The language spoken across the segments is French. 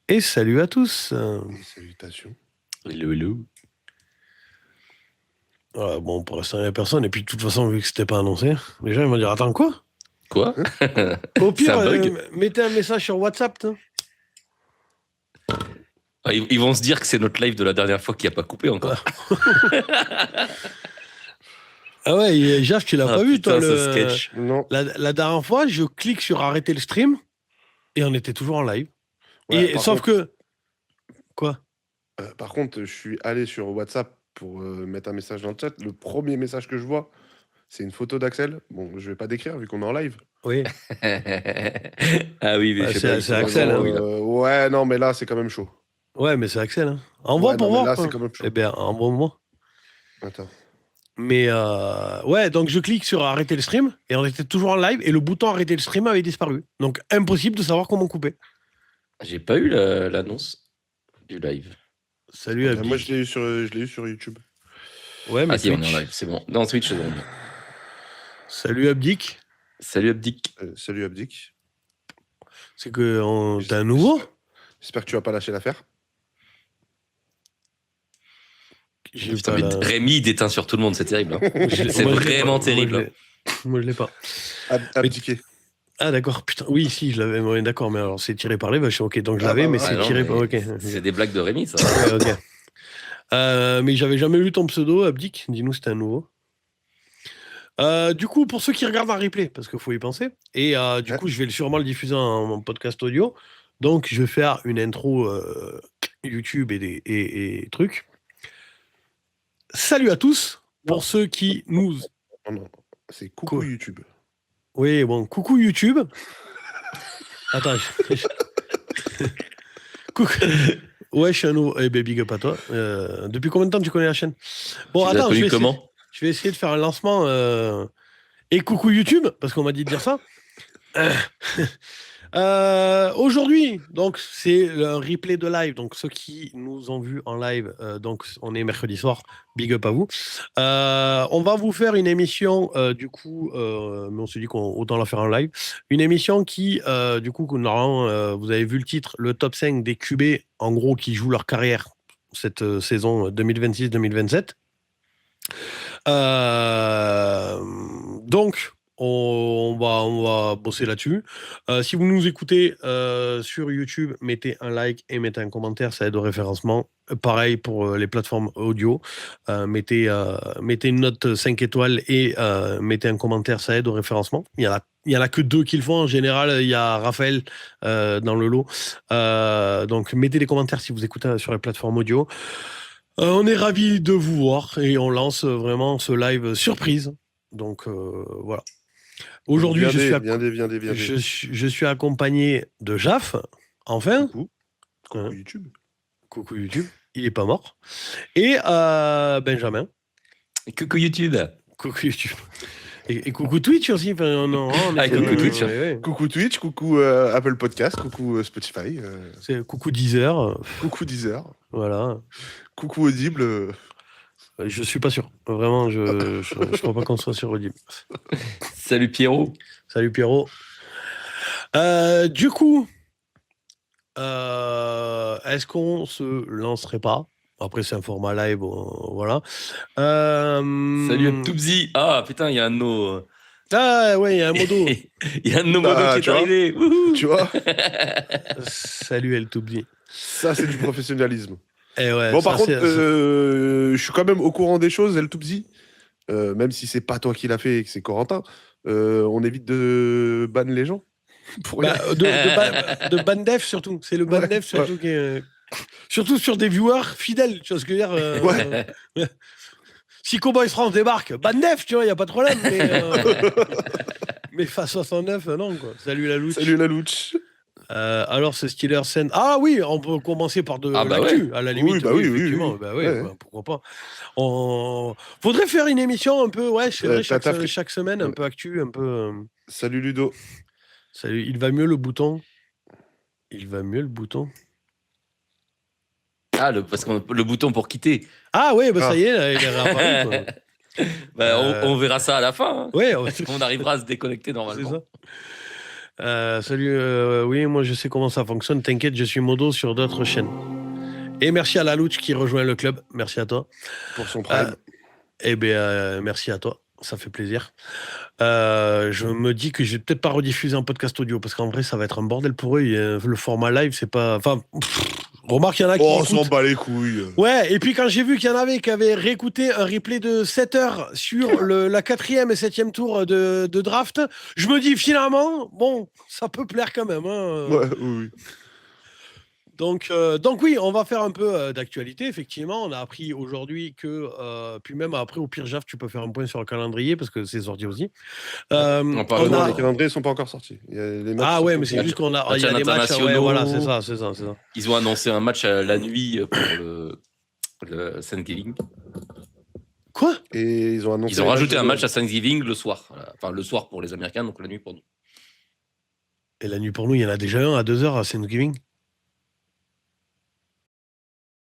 Et salut à tous. Et salutations. Hello. Voilà, bon, pour l'instant, il n'y a personne. Et puis, de toute façon, vu que c'était pas annoncé, les gens ils vont dire attends, quoi? Quoi? Au pire, C'est un bug. mettez un message sur WhatsApp. Ils vont se dire que c'est notre live de la dernière fois qui n'a pas coupé encore. Ah ouais, Jaf, tu l'as pas vu, putain, toi, ce sketch. Non. La dernière fois, je clique sur arrêter le stream et on était toujours en live. Ouais, Sauf que. Quoi? Par contre, je suis allé sur WhatsApp pour mettre un message dans le chat. Le premier message que je vois, c'est une photo d'Axel. Bon, je vais pas décrire vu qu'on est en live. Oui. Ah oui, mais Ouais, je sais pas. c'est Axel. Vraiment, Hein. ouais, non, mais là, c'est quand même chaud. Ouais, mais c'est Axel. Hein. Envoie Ouais, pour non, mais voir. là, Quoi. c'est quand même chaud. Eh bien, envoie-moi. Attends. Mais ouais, donc je clique sur arrêter le stream et on était toujours en live et le bouton arrêter le stream avait disparu. Donc impossible de savoir comment couper. J'ai pas eu l'annonce du live. Salut Abdi. Moi, je l'ai eu sur YouTube. Ouais, mais Ah si, on est en Twitch. live, c'est bon. Non, Twitch, c'est bon. Salut Abdik. Salut Abdik. Salut Abdik. C'est que t'es un nouveau. J'espère que tu vas pas lâcher l'affaire. Putain, mais Rémi, il déteint sur tout le monde, c'est terrible. Hein. C'est vraiment terrible. Moi, je l'ai pas. Abdiqué. Ah, d'accord. Putain, oui, si, je l'avais. Ouais, d'accord, mais alors c'est tiré par les vaches. Ok, donc je l'avais, mais c'est tiré par. Ok. C'est des blagues de Rémi, ça. Ouais, ok. Mais j'avais jamais lu ton pseudo, Abdik. Dis-nous, c'était un nouveau. Du coup, pour ceux qui regardent en replay, parce qu'il faut y penser, et du coup, je vais sûrement le diffuser en podcast audio. Donc, je vais faire une intro YouTube et trucs. Salut à tous. Pour ceux qui nous. Non, c'est coucou YouTube. Oui, bon, coucou YouTube. Attends. Coucou. Ouais, je suis un nouveau. Eh ben, big up à toi. Depuis combien de temps tu connais la chaîne? Bon, tu attends, je vais essayer de faire un lancement. Et coucou YouTube, parce qu'on m'a dit de dire ça. Aujourd'hui, donc c'est un replay de live. Donc ceux qui nous ont vus en live, donc on est mercredi soir. Big up à vous. On va vous faire une émission, du coup, mais on s'est dit qu'autant la faire en live. Une émission qui, du coup, normalement, vous avez vu le titre, le top 5 des QB, en gros, qui jouent leur carrière cette saison 2026-2027. Donc, on va bosser là-dessus. Si vous nous écoutez sur YouTube, mettez un like et mettez un commentaire, ça aide au référencement. Pareil pour les plateformes audio. Mettez une note 5 étoiles et mettez un commentaire, ça aide au référencement. Il y en a que 2 qui le font. En général, il y a Raphaël dans le lot. Donc, mettez des commentaires si vous écoutez sur les plateformes audio. On est ravis de vous voir et on lance vraiment ce live surprise. Donc, voilà. Aujourd'hui, je suis accompagné de Jaf, enfin. Coucou YouTube. Coucou YouTube, il est pas mort. Et Benjamin. Coucou YouTube. Coucou YouTube. Et coucou Twitch aussi. Coucou Twitch. Coucou Twitch, coucou Apple Podcast, coucou Spotify. C'est coucou Deezer. Coucou Deezer. Voilà. Coucou Audible. Je suis pas sûr. Vraiment, je crois pas qu'on soit sur Audible. Salut Pierrot. Salut Pierrot. Du coup, est-ce qu'on se lancerait pas? Après, c'est un format live, voilà. Salut Toubzi. Ah putain, il y a un de nos. Ah ouais, il y a un modo. Il y a un de nos modos qui est arrivé. Tu vois? Salut El Toubzi. Ça, c'est du professionnalisme. Et ouais, bon, par contre, je suis quand même au courant des choses, El Toubzi. Même si c'est pas toi qui l'as fait et que c'est Corentin, on évite de ban les gens. De ban def surtout. C'est le ban def surtout qui est. Surtout sur des viewers fidèles, tu vois ce que je veux dire. Si Cowboys France débarque, ban def, tu vois, il n'y a pas de problème. Mais face 69, non, quoi. Salut la louche. Salut la louche. Alors, c'est Steelers Sen. Ah oui, on peut commencer par de l'actu, à la limite. Oui, effectivement. Pourquoi pas. Faudrait faire une émission un peu, c'est vrai, chaque semaine, un peu actu, un peu. Salut Ludo. Salut, il va mieux le bouton. Ah, parce que le bouton pour quitter. Ah oui, ça y est, là, il est réapparu. On verra ça à la fin. Hein. Ouais, on arrivera à se déconnecter normalement. C'est Salut, oui, moi je sais comment ça fonctionne. T'inquiète, je suis modo sur d'autres chaînes. Et merci à la Louch qui rejoint le club. Merci à toi. Pour son prime. Merci à toi. Ça fait plaisir. Je me dis que je vais peut-être pas rediffuser un podcast audio parce qu'en vrai, ça va être un bordel pour eux. Le format live, c'est pas. Enfin, remarque, il y en a qui. On s'en bat les couilles. Ouais, et puis quand j'ai vu qu'il y en avait qui avaient réécouté un replay de 7 heures sur la 4e et 7e tour de draft, je me dis finalement, bon, ça peut plaire quand même. Hein. Ouais, oui. Donc oui, on va faire un peu d'actualité, effectivement. On a appris aujourd'hui que, puis même après, au pire, Jaf, tu peux faire un point sur le calendrier parce que c'est sorti aussi. Les calendriers ne sont pas encore sortis. Il y a les matchs mais c'est juste qu'on a, il y a des matchs. Ouais, voilà, c'est ça. Ils ont annoncé un match la nuit pour le Thanksgiving. Quoi ? Et ils ont rajouté un match à Thanksgiving le soir. Enfin, le soir pour les Américains, donc la nuit pour nous. Et la nuit pour nous, il y en a déjà un à 2h à Thanksgiving.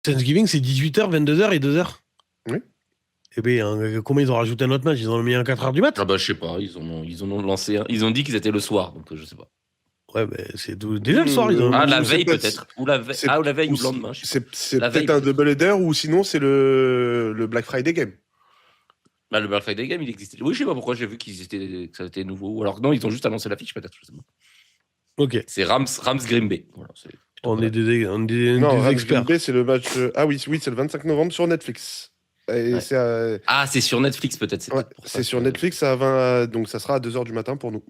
Thanksgiving, c'est 18h, 22h et 2h. Oui. Eh bien, comment ils ont rajouté un autre match ? Ils en ont mis un 4h du mat ? Ah bah, je sais pas. Ils ont lancé un. Ils ont dit qu'ils étaient le soir, donc je sais pas. Ouais, mais c'est déjà le soir. Ils ont... la veille peut-être. Ou la veille ou le lendemain. C'est peut-être un double header ou sinon c'est le Black Friday Game. Bah, le Black Friday Game, il existait. Oui, je sais pas pourquoi j'ai vu que ça était nouveau. Ou alors non, ils ont juste annoncé l'affiche peut-être. Je sais pas. Ok. C'est Rams Green Bay. Voilà, on est des experts. Bay, c'est le match. Ah oui, c'est le 25 novembre sur Netflix. Et c'est sur Netflix peut-être. C'est sur Netflix à 20, donc ça sera à 2h du matin pour nous.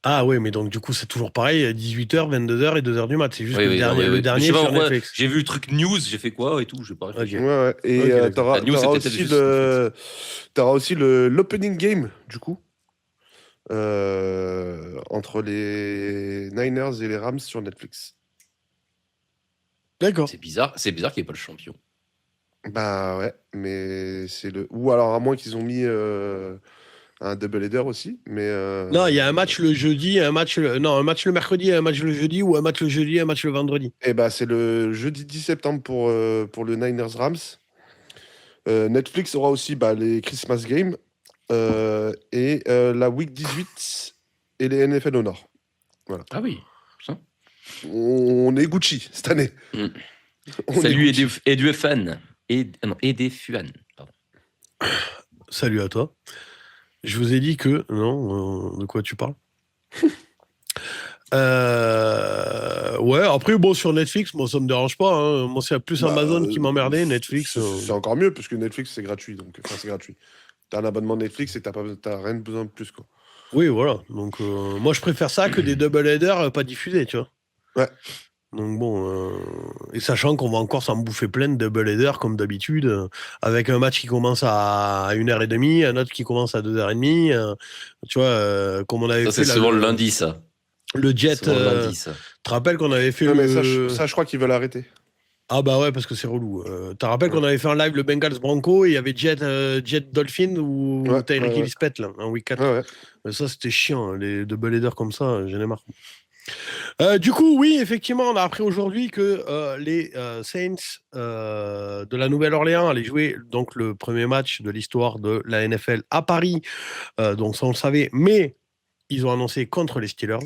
Ah ouais, mais donc du coup c'est toujours pareil, 18h, 22h et 2h du mat. C'est juste le dernier sur Netflix. J'ai vu le truc news, j'ai fait quoi et tout, je sais pas. Okay. Ouais. Et t'auras aussi l'opening game du coup entre les Niners et les Rams sur Netflix. D'accord. C'est bizarre qu'il n'y ait pas le champion. Bah ouais, mais c'est ou alors à moins qu'ils ont mis un double header aussi, mais non, il y a un match le jeudi, un match le mercredi, un match le jeudi ou un match le jeudi, un match le vendredi. Et bah c'est le jeudi 10 septembre pour le Niners Rams. Netflix aura aussi les Christmas Games et la Week 18 et les NFL au Nord. Voilà. Ah oui. On est Gucci cette année. Salut et du fan. Et des fans. Salut à toi. Je vous ai dit que... Non, de quoi tu parles ? Ouais, après, sur Netflix, moi, ça me dérange pas. Hein. Moi, c'est plus Amazon qui m'emmerdait. Netflix... C'est encore mieux, parce que Netflix, c'est gratuit. Donc, c'est gratuit. T'as un abonnement Netflix et t'as rien besoin de plus, quoi. Oui, voilà. Donc, moi, je préfère ça que des double headers pas diffusés, tu vois. Ouais. Donc bon, et sachant qu'on va encore s'en bouffer plein de double headers comme d'habitude, avec un match qui commence à 1h30, un autre qui commence à 2h30, tu vois, comme on avait fait. C'est souvent le lundi, ça. Le Jet. Tu te rappelles qu'on avait fait ça, je crois qu'ils veulent arrêter. Ah bah ouais, parce que c'est relou. Tu te rappelles qu'on avait fait un live le Bengals Bronco et il y avait Jet Dolphin ou Tyreek Ellis Pett, là, un week 4. Ouais. Ça, c'était chiant, les double headers comme ça, j'en ai marre. Du coup, oui, effectivement, on a appris aujourd'hui que les Saints de la Nouvelle-Orléans allaient jouer donc le premier match de l'histoire de la NFL à Paris. Donc ça, on le savait, mais ils ont annoncé contre les Steelers.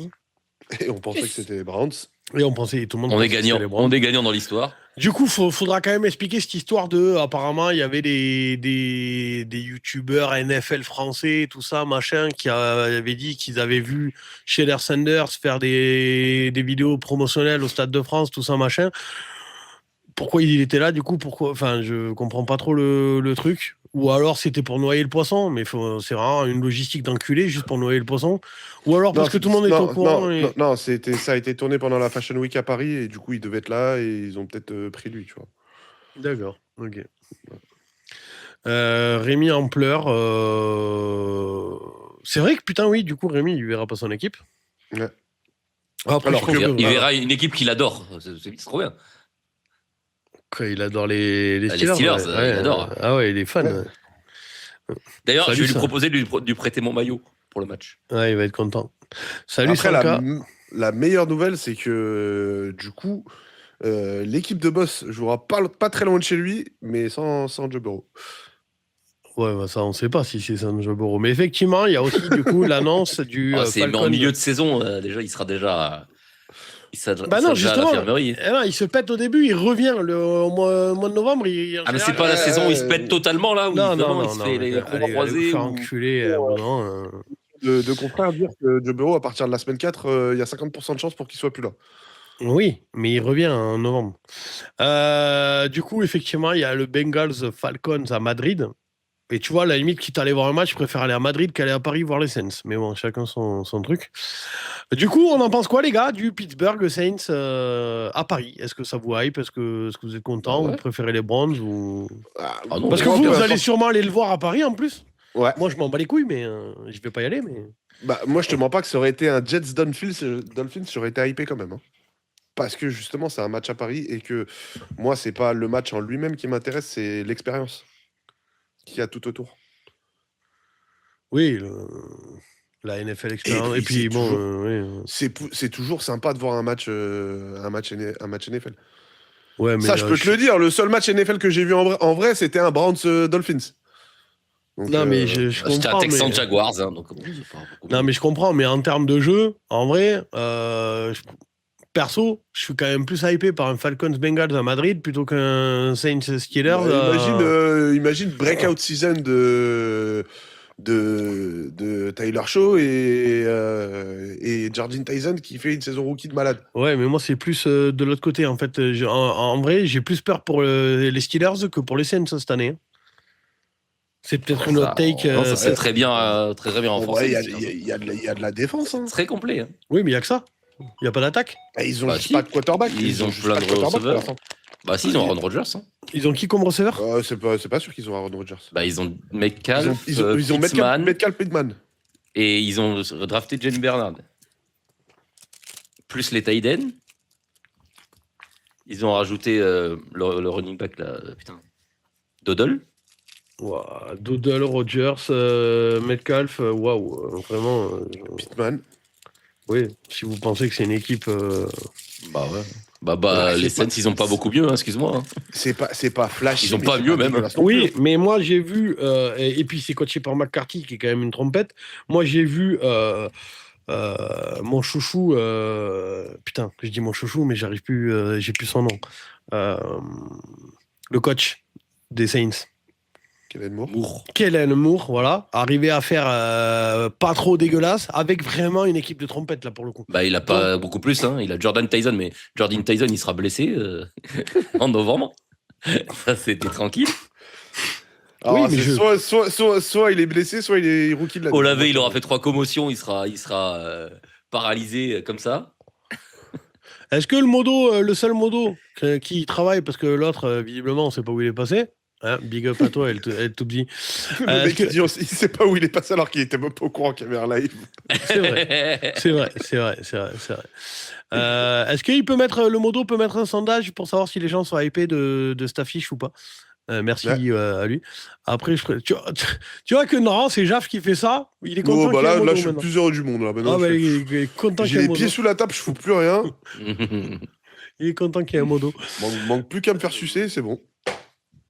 Et on pensait que c'était les Browns. Et on pensait, tout le monde on est gagnant. On est gagnant dans l'histoire. Du coup, faudra quand même expliquer cette histoire de. Apparemment, il y avait des youtubeurs NFL français, tout ça, machin, qui avaient dit qu'ils avaient vu Shedder Sanders faire des vidéos promotionnelles au Stade de France, tout ça, machin. Pourquoi il était là, du coup, enfin, je comprends pas trop le truc. Ou alors c'était pour noyer le poisson, mais c'est vraiment une logistique d'enculé juste pour noyer le poisson. Ou alors parce que tout le monde est au courant. Non, ça a été tourné pendant la Fashion Week à Paris et du coup il devait être là et ils ont peut-être pris lui, tu vois. D'accord, ok. Rémi en pleurs. C'est vrai que putain, oui, du coup, Rémi, il verra pas son équipe. Ouais. Après, il verra une équipe qu'il adore. C'est trop bien. Il adore les Steelers. Ouais, il adore. Ah ouais, il est fan. Ouais. D'ailleurs, je vais lui proposer de lui prêter mon maillot pour le match. Ouais, il va être content. Salut, après, la meilleure nouvelle, c'est que du coup, l'équipe de Boss jouera pas très loin de chez lui, mais sans Joe Burrow. Ouais, bah ça, on sait pas si c'est San Jaboro. Mais effectivement, il y a aussi du coup l'annonce du C'est Falcon. en milieu de saison, déjà, il sera déjà. Bah non, à justement, l'infirmerie. non, il se pète au début, il revient au mois de novembre. Ah, mais c'est pas la saison où il se pète totalement là, où Non, vraiment non, il non, se non. fait les crocs Allez croisés. vous faire enculer. Non, De confrères dire que Joe Burrow, à partir de la semaine 4, il y a 50% de chance pour qu'il soit plus là. Oui, mais il revient en novembre. Du coup, effectivement, il y a le Bengals Falcons à Madrid. Et tu vois, à la limite, quitte à aller voir un match, je préfère aller à Madrid qu'aller à Paris voir les Saints. Mais bon, chacun son truc. Du coup, on en pense quoi, les gars, du Pittsburgh Saints à Paris? Est-ce que ça vous hype? Est-ce que vous êtes content? Bah ouais. Vous préférez les Browns ou... Ah non, Parce que moi, vous, peu vous allez importe. sûrement aller le voir à Paris en plus. Ouais. Moi, je m'en bats les couilles, mais je vais pas y aller. Mais Bah, moi, je te mens pas que ça aurait été un Jets Dolphins, j'aurais été hypé quand même. Hein. Parce que justement, c'est un match à Paris et que moi, c'est pas le match en lui-même qui m'intéresse, c'est l'expérience qu'il y a tout autour. oui, la NFL expérience. Et puis c'est bon, toujours- oui. C'est toujours sympa de voir un match NFL. Ouais, mais Ça, je peux te le dire, le seul match NFL que j'ai vu en vrai, c'était un Browns Dolphins. Donc, Non, mais je C'était un comprends. Texan Mais... Jaguars, hein, donc c'est pas beaucoup. Non, mais je comprends. Mais en termes de jeu, en vrai, perso, je suis quand même plus hypé par un Falcons Bengals à Madrid plutôt qu'un Saints Steelers. imagine breakout season de Tyler Shaw et Jordan Tyson qui fait une saison rookie de malade. Ouais, mais moi, c'est plus de l'autre côté. En fait, en vrai, j'ai plus peur pour les Steelers que pour les Saints cette année. Hein. C'est peut-être une autre take. Non, ça c'est très bien en français. Il y a de la défense. Hein. C'est très complet. Hein. Oui, mais il n'y a que ça. Il n'y a pas d'attaque. Ils ont Bah, juste si. pas de quarterback. Ils ont juste plein pas de quarterback pour receveurs. l'instant. Bah si, ils ont Aaron Rodgers. Hein. Ils ont qui comme receveur? C'est pas sûr qu'ils ont Aaron Rodgers. Bah ils ont Metcalf, Ils ont Metcalf Pittman. et ils ont drafté Jane Bernard. Plus les tight ends. Ils ont rajouté le running back là, putain. Doddle. Wow, Doodle, Rogers, Metcalf, waouh, vraiment. Pittman. Oui, si vous pensez que c'est une équipe. Bah ouais. Bah les Saints, ils ont pas beaucoup mieux, hein, excuse-moi. Hein. C'est pas flash. Ils ont pas mieux même. Oui, mais moi j'ai vu, et puis c'est coaché par McCarthy qui est quand même une trompette. Moi j'ai vu mon chouchou, putain, je dis mon chouchou, mais j'arrive plus, j'ai plus son nom. Le coach des Saints. Kellen Moore, voilà, arrivé à faire pas trop dégueulasse avec vraiment une équipe de trompettes là pour le coup. Bah il a pas beaucoup plus, hein. Il a Jordan Tyson, mais Jordan Tyson il sera blessé en novembre. Ça c'était tranquille. Alors, oui, mais soit il est blessé, soit il est rookie de la Olave, il aura fait 3 commotions, il sera paralysé comme ça. Est-ce que le seul modo qui travaille, parce que l'autre, visiblement, on sait pas où il est passé. Hein, big up à toi, elle tout dit. Le mec, il sait pas où il est passé alors qu'il était même pas au courant qu'il y avait un live. C'est vrai. Est-ce qu'il peut mettre, le modo peut mettre un sondage pour savoir si les gens sont hypés de cette affiche ou pas? Merci à lui. Après, tu vois que non, c'est Jaf qui fait ça. Il est content qu'il y ait un modo. Là, je suis le plus heureux du monde. Là. Il est content qu'il y ait un modo. J'ai les pieds sous la table, je fous plus rien. Il est content qu'il y ait un modo. Manque plus qu'à me faire sucer, c'est bon.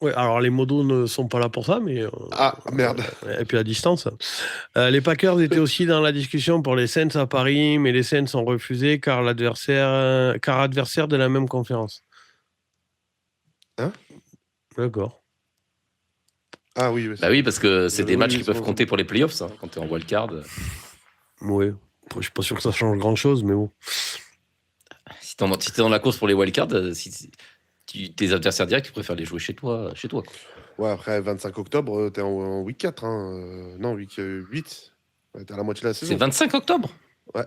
Ouais, alors les modos ne sont pas là pour ça, mais... merde. Et puis à distance. Les Packers étaient aussi dans la discussion pour les Saints à Paris, mais les Saints ont refusé car adversaire de la même conférence. Hein? D'accord. Ah oui. Bah oui, parce que c'est des matchs qui peuvent compter pour les playoffs, hein, quand tu es en wildcard. Oui. Je suis pas sûr que ça change grand-chose, mais bon. Si tu es dans la course pour les wildcards, tes adversaires directs, tu préfères les jouer chez toi. Quoi. Ouais, après 25 octobre, t'es en week 4. Non, week 8. Ouais, t'es à la moitié de la saison. C'est 25 octobre? Ouais.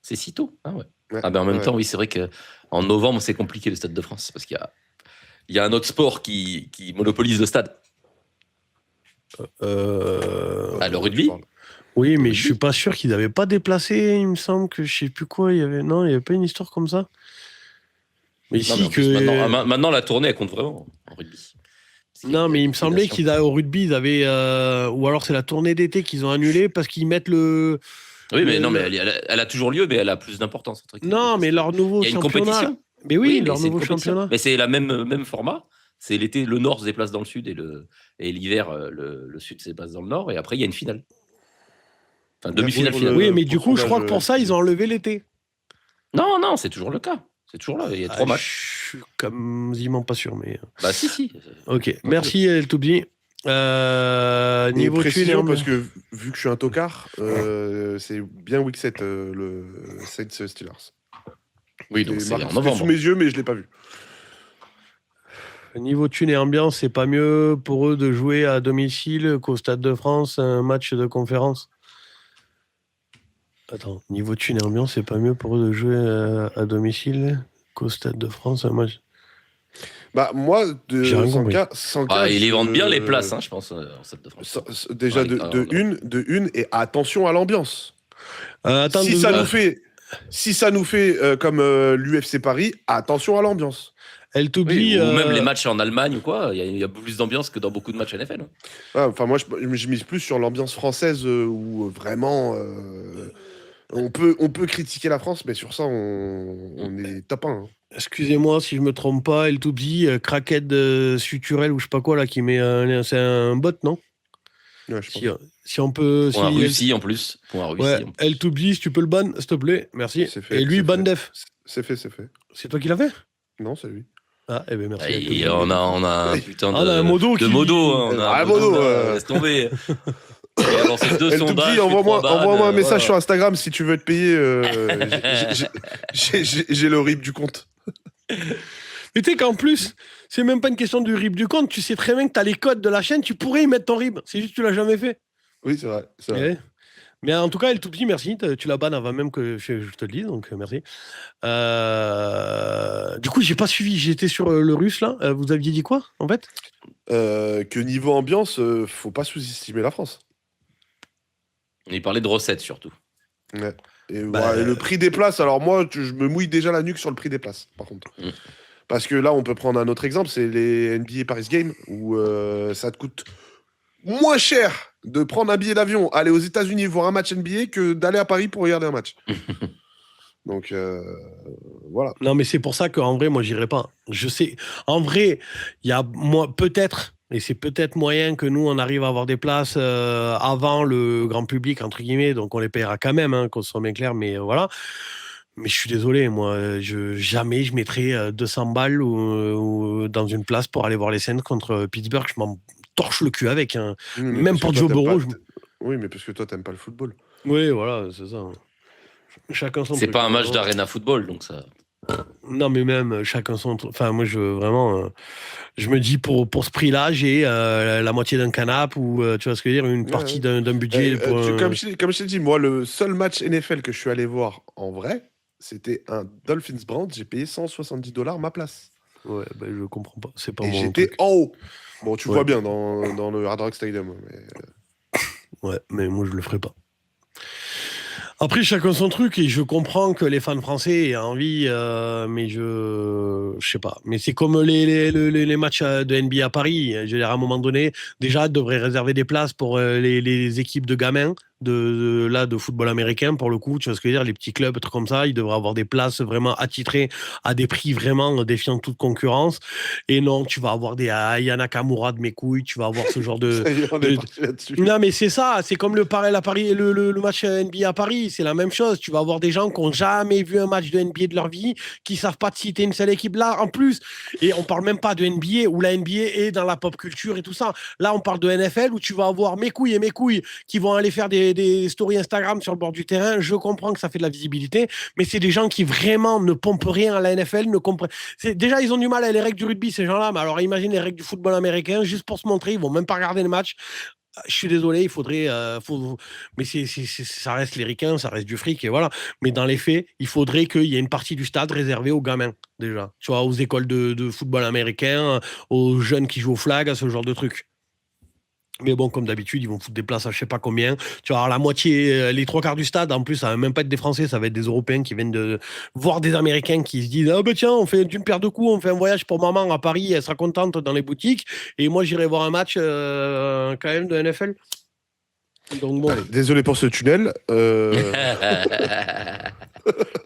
C'est si tôt? Ah ouais. En même temps, oui, c'est vrai qu'en novembre, c'est compliqué le Stade de France, parce qu'il y a un autre sport qui monopolise le stade. Le rugby. Oui, mais je suis pas sûr qu'ils n'avaient pas déplacé. Il me semble que je sais plus quoi. Il y avait pas une histoire comme ça. Mais ici maintenant, la tournée elle compte vraiment en rugby. Non, mais il me semblait au rugby, ils avaient ou alors c'est la tournée d'été qu'ils ont annulée parce qu'ils mettent le. Oui, mais non, mais elle a toujours lieu, mais elle a plus d'importance. Non, mais leur nouveau championnat. Il y a une compétition. Mais oui, leur nouveau championnat. Mais c'est la même format. C'est l'été, le nord se déplace dans le sud et l'hiver, le sud se déplace dans le nord. Et après, il y a une finale. Enfin, demi-finale, finale. Oui, mais du coup, je crois que pour ça, ils ont enlevé l'été. Non, c'est toujours le cas. C'est toujours là. Il y a 3 matchs. Je suis quasiment pas sûr, mais. Bah, si. Ok, merci El Toubi. Niveau précision, parce que vu que je suis un tocard, c'est bien week 7, le Saints Steelers. Oui, donc c'est en novembre. novembre. Sous mes yeux, mais je l'ai pas vu. Niveau thune et ambiance, c'est pas mieux pour eux de jouer à domicile qu'au Stade de France un match de conférence. Attends, niveau thune et ambiance, c'est pas mieux pour eux de jouer à domicile qu'au Stade de France un match. Bah moi, sans cas, ils les vendent bien les places, je pense, en Stade de France. Déjà de une, et attention à l'ambiance. Attends, si ça nous fait comme l'UFC Paris, attention à l'ambiance. Oui, ou même les matchs en Allemagne ou quoi, il y a plus d'ambiance que dans beaucoup de matchs NFL. Enfin, moi, je mise plus sur l'ambiance française où vraiment on peut critiquer la France, mais sur ça, on est top 1. Excusez-moi si je me trompe pas, El Toubi, Crackhead Suturel ou je sais pas quoi là qui met c'est un bot, non? Ouais, je pense. Si on peut. Pour Russie en plus. El Toubi, si tu peux le ban, s'il te plaît, merci. Et lui, ban def. C'est fait. C'est toi qui l'as fait? Non, c'est lui. Ah, eh ben merci. Et on a un putain un modo de modo. On a un modo. Laisse tomber. Alors, c'est 2 sondages. Envoie-moi un message sur Instagram si tu veux être payé. J'ai le RIP du compte. Mais tu sais qu'en plus, c'est même pas une question du RIP du compte. Tu sais très bien que tu as les codes de la chaîne, tu pourrais y mettre ton RIP. C'est juste que tu l'as jamais fait. Oui, c'est vrai. Mais en tout cas, El Toubi, merci. Tu la bannes avant même que je te le dise, donc merci. Du coup, j'ai pas suivi. J'étais sur le russe là. Vous aviez dit quoi en fait? Que niveau ambiance, faut pas sous-estimer la France. On y parlait de recettes surtout. Ouais. Et le prix des places, alors moi, je me mouille déjà la nuque sur le prix des places, par contre. Parce que là, on peut prendre un autre exemple, c'est les NBA Paris Games, où ça te coûte moins cher de prendre un billet d'avion, aller aux États-Unis voir un match NBA que d'aller à Paris pour regarder un match. Donc, voilà. Non, mais c'est pour ça qu'en vrai, moi, j'irai pas. Je sais. En vrai, il y a peut-être... Et c'est peut-être moyen que nous, on arrive à avoir des places avant le grand public, entre guillemets. Donc, on les paiera quand même, qu'on soit bien clair. Mais voilà. Mais je suis désolé, moi. Jamais je mettrai 200 balles ou dans une place pour aller voir les Saints contre Pittsburgh. Je m'en torche le cul avec. Même pour Joe Burrow. Oui, mais parce que toi, t'aimes pas le football. Oui, voilà, c'est ça. Chacun son truc. C'est pas un match d'Arena Football, donc ça... Non, mais même chacun son truc. Enfin, moi, je me dis pour ce prix-là, j'ai la moitié d'un canapé ou tu vois ce que je veux dire, une partie d'un budget. Comme je t'ai dit, moi, le seul match NFL que je suis allé voir en vrai, c'était un Dolphins-Browns. J'ai payé $170 ma place. Ouais, ben je comprends pas. C'est pas Et mon j'étais truc. en haut. Bon, tu vois bien dans le Hard Rock Stadium. Ouais, mais moi, je le ferai pas. Après, chacun son truc, et je comprends que les fans français aient envie, mais je sais pas. Mais c'est comme les matchs de NBA à Paris. Je veux dire, à un moment donné, déjà, ils devraient réserver des places pour les équipes de gamins de football américain, pour le coup, tu vois ce que je veux dire, les petits clubs, trucs comme ça, ils devraient avoir des places vraiment attitrées à des prix vraiment défiant toute concurrence. Et non, tu vas avoir des Yana Nakamura de mes couilles, tu vas avoir ce genre de... Non, mais c'est ça, c'est comme le match NBA à Paris, c'est la même chose. Tu vas avoir des gens qui n'ont jamais vu un match de NBA de leur vie, qui savent pas te citer une seule équipe là, en plus. Et on parle même pas de NBA, où la NBA est dans la pop culture et tout ça. Là, on parle de NFL, où tu vas avoir mes couilles qui vont aller faire des stories Instagram sur le bord du terrain. Je comprends que ça fait de la visibilité, mais c'est des gens qui vraiment ne pompent rien à la NFL, ne comprennent. Déjà, ils ont du mal avec les règles du rugby, ces gens-là, mais alors imagine les règles du football américain, juste pour se montrer, ils vont même pas regarder le match. Je suis désolé, il faudrait... mais ça reste les ricains, ça reste du fric, et voilà. Mais dans les faits, il faudrait qu'il y ait une partie du stade réservée aux gamins, déjà. Tu vois, aux écoles de football américain, aux jeunes qui jouent au flag, à ce genre de trucs. Mais bon, comme d'habitude, ils vont foutre des places à je sais pas combien. Tu vas avoir la moitié, les 3/4 du stade. En plus, ça va même pas être des Français, ça va être des Européens qui viennent de voir des Américains qui se disent ah ben tiens, on fait d'une paire de coups, on fait un voyage pour maman à Paris, elle sera contente dans les boutiques. Et moi, j'irai voir un match quand même de NFL. Donc bon. Allez, désolé pour ce tunnel.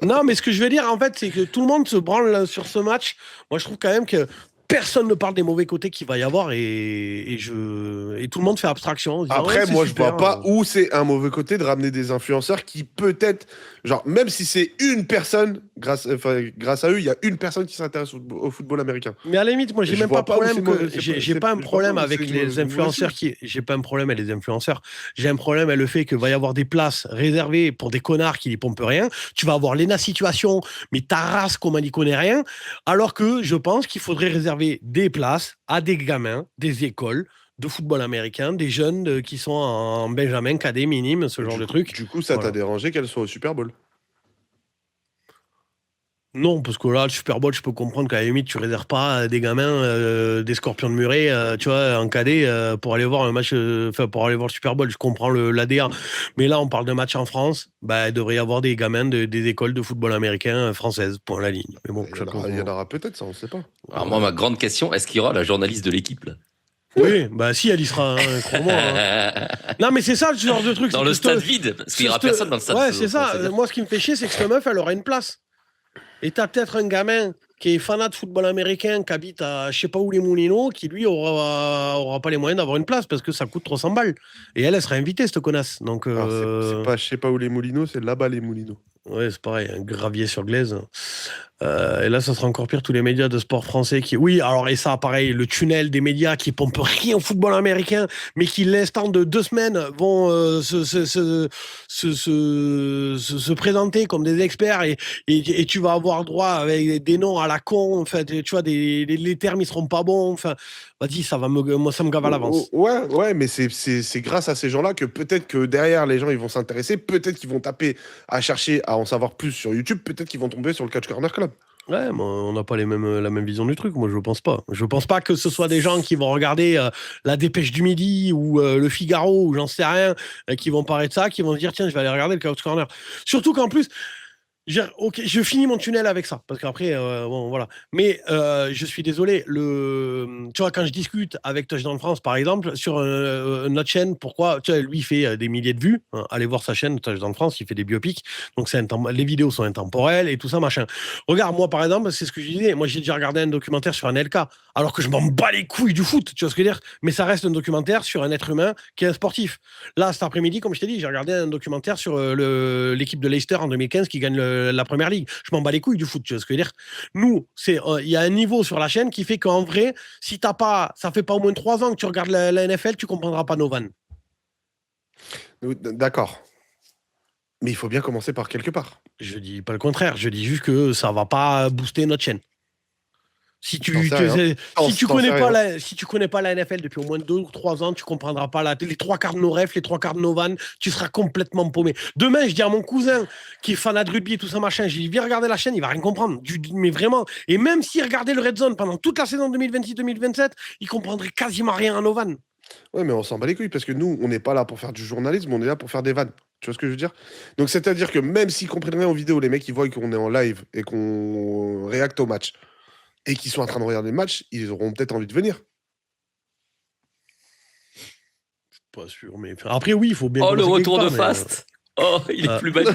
Non, mais ce que je veux dire, en fait, c'est que tout le monde se branle sur ce match. Moi, je trouve quand même que personne ne parle des mauvais côtés qu'il va y avoir et tout le monde fait abstraction. En disant, Après, ouais, moi, super, je vois pas où c'est un mauvais côté de ramener des influenceurs qui peut-être, genre, même si c'est une personne, grâce à eux, il y a une personne qui s'intéresse au football américain. Mais à la limite, moi, j'ai Je même pas vois pas où problème c'est que mauvais, j'ai pas un je vois problème pas où avec c'est les une mauvaise influenceurs chose. j'ai pas un problème avec les influenceurs. J'ai un problème avec le fait qu'il va y avoir des places réservées pour des connards qui n'y pompent rien. Tu vas avoir Lena Situation, mais ta race, comme on n'y connaît rien. Alors que je pense qu'il faudrait réserver des places à des gamins, des écoles de football américain, des jeunes qui sont en Benjamin, cadet, minime, ce genre de truc. Du coup, ça t'a Voilà. dérangé qu'elle soit au Super Bowl? Non, parce que là, le Super Bowl, je peux comprendre qu'à la limite, tu réserves pas des gamins, des Scorpions de Muret, tu vois, en cadet, pour aller voir un match, pour aller voir le Super Bowl. Je comprends l'ADA. Mais là, on parle d'un match en France. Bah, il devrait y avoir des gamins des écoles de football américain françaises, point la ligne. Mais bon, Il y en aura peut-être, ça, on ne sait pas. Alors, moi, ma grande question, est-ce qu'il y aura la journaliste de l'équipe, là? Oui, bah si, elle y sera, hein, crois-moi. Hein. Non, mais c'est ça le genre de truc. Dans le stade vide, parce qu'il n'y aura personne dans le stade. Ouais, c'est ça. Moi, ce qui me fait chier, c'est que cette meuf, elle aura une place. Et t'as peut-être un gamin qui est fanat de football américain, qui habite à je sais pas où les Moulineaux, qui lui aura pas les moyens d'avoir une place parce que ça coûte 300 balles. Et elle sera invitée, cette connasse. Donc, Alors, c'est pas, je sais pas où les Moulineaux, c'est là-bas les Moulineaux. ouais, c'est pareil, un gravier sur glaise. Et là, ça sera encore pire, tous les médias de sport français qui... Oui, alors, et ça, pareil, le tunnel des médias qui pompent rien au football américain, mais qui, l'instant de 2 semaines, vont se présenter comme des experts et tu vas avoir droit avec des noms à la con, en fait, tu vois, les termes, ils seront pas bons, enfin, vas-y, moi, ça me gave à l'avance. Ouais, mais c'est grâce à ces gens-là que peut-être que derrière, les gens, ils vont s'intéresser, peut-être qu'ils vont taper à chercher à en savoir plus sur YouTube, peut-être qu'ils vont tomber sur le Catch Corner Club. Ouais, mais on n'a pas la même vision du truc. Moi, je pense pas. Je pense pas que ce soit des gens qui vont regarder la Dépêche du Midi ou le Figaro ou j'en sais rien, qui vont parler de ça, qui vont se dire tiens, je vais aller regarder le Couch Corner. Surtout qu'en plus, ok, je finis mon tunnel avec ça, parce qu'après, bon, voilà. Mais je suis désolé, tu vois, quand je discute avec Touchdown France, par exemple, sur notre chaîne, pourquoi, tu vois, lui, il fait des milliers de vues. Hein, allez voir sa chaîne, Touchdown France, il fait des biopics. Donc, les vidéos sont intemporelles et tout ça, machin. Regarde, moi, par exemple, c'est ce que je disais. Moi, j'ai déjà regardé un documentaire sur un LK, alors que je m'en bats les couilles du foot, tu vois ce que je veux dire. Mais ça reste un documentaire sur un être humain qui est un sportif. Là, cet après-midi, comme je t'ai dit, j'ai regardé un documentaire sur l'équipe de Leicester en 2015 qui gagne la première ligue. Je m'en bats les couilles du foot, tu vois ce que je veux dire. Nous, il y a un niveau sur la chaîne qui fait qu'en vrai, si t'as pas, ça fait pas au moins 3 ans que tu regardes la NFL, tu comprendras pas nos vannes. D'accord. Mais il faut bien commencer par quelque part. Je dis pas le contraire, je dis juste que ça va pas booster notre chaîne. Si tu connais pas la NFL depuis au moins 2 ou 3 ans, tu comprendras pas les 3 quarts de nos refs, les 3 quarts de nos vannes, tu seras complètement paumé. Demain, je dis à mon cousin qui est fanat de rugby et tout ça, machin, je lui dis, viens regarder la chaîne, il va rien comprendre. Mais vraiment. Et même s'il regardait le Red Zone pendant toute la saison 2026-2027, il comprendrait quasiment rien à nos vannes. Ouais, mais on s'en bat les couilles parce que nous, on n'est pas là pour faire du journalisme, on est là pour faire des vannes. Tu vois ce que je veux dire? Donc, c'est-à-dire que même s'ils comprennent rien aux vidéos, les mecs, ils voient qu'on est en live et qu'on réacte au match et qu'ils sont en train de regarder le match, ils auront peut-être envie de venir. Pas sûr, mais après, oui, il faut bien. Oh, le retour de Fast! Oh, il est plus belle.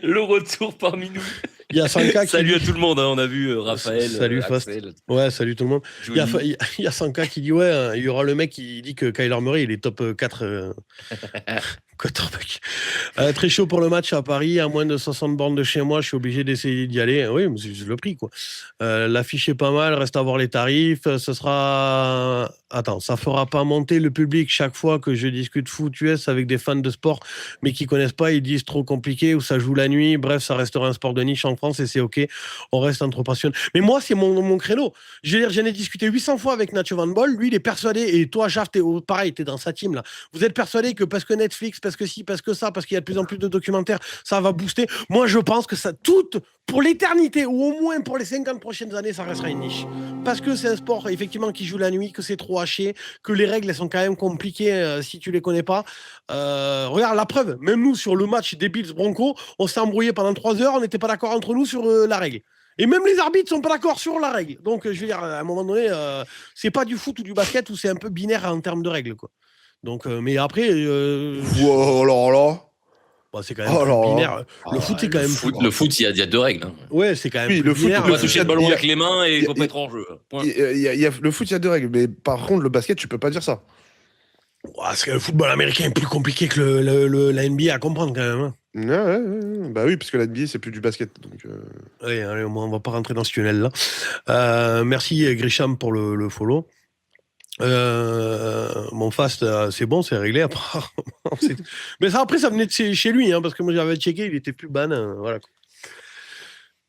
Le retour parmi nous. Il y a Sanka qui salut à tout le monde, hein, on a vu Raphaël. Salut Fast. Ouais, salut tout le monde. Il y a Sanka qui dit ouais, il y aura le mec qui dit que Kyler Murray il est top 4 quarterback. Très chaud pour le match à Paris, à moins de 60 bornes de chez moi, je suis obligé d'essayer d'y aller. Oui, mais c'est le prix quoi. L'affiche est pas mal, reste à voir les tarifs. Ce sera. Attends, ça fera pas monter le public chaque fois que je discute foot US avec des fans de sport, mais qui connaissent pas, ils disent trop compliqué ou ça joue la nuit. Bref, ça restera un sport de niche en France et c'est ok. On reste entre passionnés. Mais moi, c'est mon créneau. Je veux dire, j'en ai discuté 800 fois avec Nacho Van Boll. Lui, il est persuadé, et toi, Jaf, pareil, t'es dans sa team là. Vous êtes persuadé que parce que Netflix, parce que ci, parce que ça, parce qu'il y a de plus en plus de documentaires, ça va booster. Moi, je pense que ça, pour l'éternité, ou au moins pour les 50 prochaines années, ça restera une niche. Parce que c'est un sport, effectivement, qui joue la nuit, que c'est trop haché, que les règles, elles sont quand même compliquées si tu les connais pas. Regarde la preuve, même nous, sur le match des Bills Broncos, on s'est embrouillé pendant 3 heures, on n'était pas d'accord entre nous sur la règle. Et même les arbitres sont pas d'accord sur la règle. Donc, je veux dire, à un moment donné, c'est pas du foot ou du basket où c'est un peu binaire en termes de règles, quoi. Donc, mais après... Wow, alors là... Bon, c'est quand même plus binaire. Le foot, c'est quand même plus... Le foot, il y a 2 règles. Hein. Ouais, c'est quand même plus le foot, binaire. On va toucher le ballon avec les mains et il faut pas être en jeu. Le foot, il y a 2 règles. Mais par contre, le basket, tu peux pas dire ça. C'est que le football américain est plus compliqué que la NBA à comprendre quand même. Hein. Ouais. Bah oui, parce que la NBA, c'est plus du basket. Donc, Oui, allez, on va pas rentrer dans ce tunnel-là. Merci Grisham pour le follow. Mon fast, c'est bon, c'est réglé. Mais ça, après, ça venait de chez lui, hein, parce que moi j'avais checké, il était plus ban. Voilà.